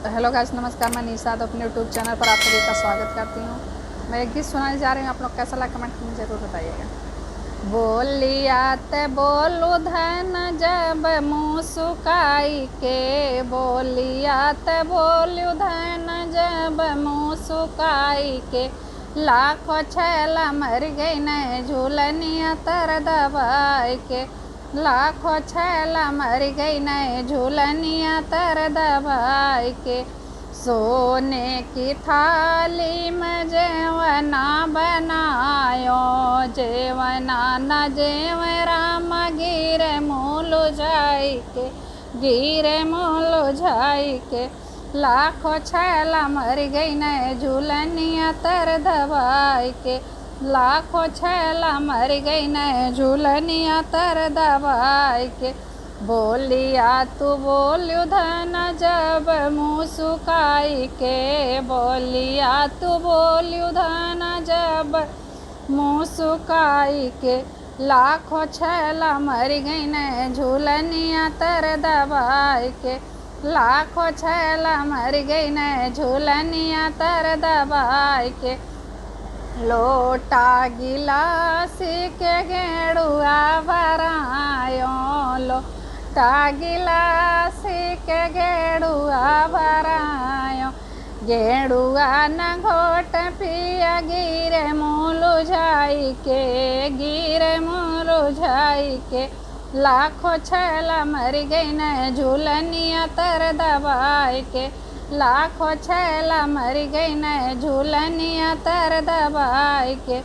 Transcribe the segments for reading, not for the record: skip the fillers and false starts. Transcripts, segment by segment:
तो hello guys, नमस्कार। मैं निशा तो अपने यूट्यूब चैनल पर आप सभी का स्वागत करती हूँ। मैं एक गीत सुनाने जा रही हूँ, आप लोग कैसा लगा कमेंट में ज़रूर बताइएगा। बोलिया ते बोलू धन जब मुँह सुकाई के, बोलिया ते बोलू धन जब मुँह सुकाई के, लाखों छैला मर गई न झूलनिया तर दबाई के, लाखों छैला मर गई न झूलनिया तर दबाई के। सोने की थाली में जेवना बनायो, जेवना न जेव राम गिरे मूल जाई के, गिरे मूल जाई के, लाखों छैला मर गई न झूलनिया तर दबाई के, लाखों छैला मर गई न झूलनिया तर दबाई के। बोलिया तू बोल्यू धन जब मुँह सुकाई के, बोलिया तू बोल्यू धन जब मुँह सुकाई के, लाखों छैला मर गई न झूलनिया तर दबाई के, लाखों छैला मर गई न झूलनिया तर दबाई के। लोटा गिलास के गेड़ुआ भरायो, लोटा गिलास के गेड़ुआ भरायो, गेड़ुआ न घोट पिया गिरे मुलु झाई के, गिरे मुलु झाई के, लाखों छैला मर गई न झूलनिया तर दबाई के, लाखों छैला मर गई न झूलनिया तर दबाई के।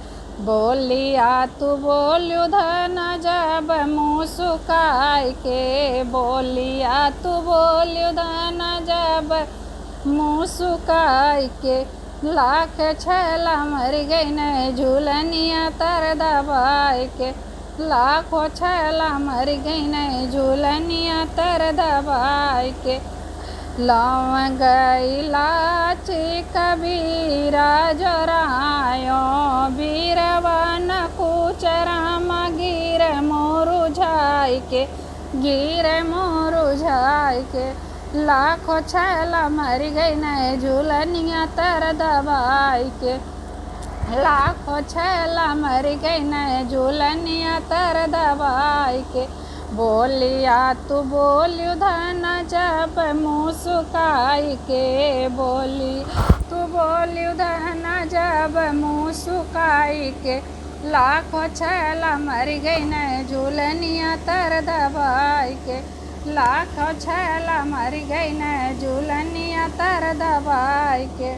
बोलिया तू बोल्यू धन जब मुँह सुकाई के, बोलिया तू बोल्यू धन जब मुँह सुकाई के, लाख छैला मर गई न झूलनिया तर दबाई के, लाखों छैला मर गई न झूलनिया तर दबाई के। लौंग इलाची कबीरा जोरायो, बीरवन कुचराम गिर मोरु झाई के, गिर मोरु झाई के, लाखों छैला मर गई न झूलनिया तर दबाई के, लाखों छैला मर गई न झूलनिया तर दबाई के। बोलिया तू बोल्यू धन जब मुँह सुकाई के, बोली तू बोल्यू धन जब मुँह सुकाई के, लाखों छैला मर गई न झूलनिया तर दबाई के, लाखों छैला मर गई न झूलनिया तर दबाई के।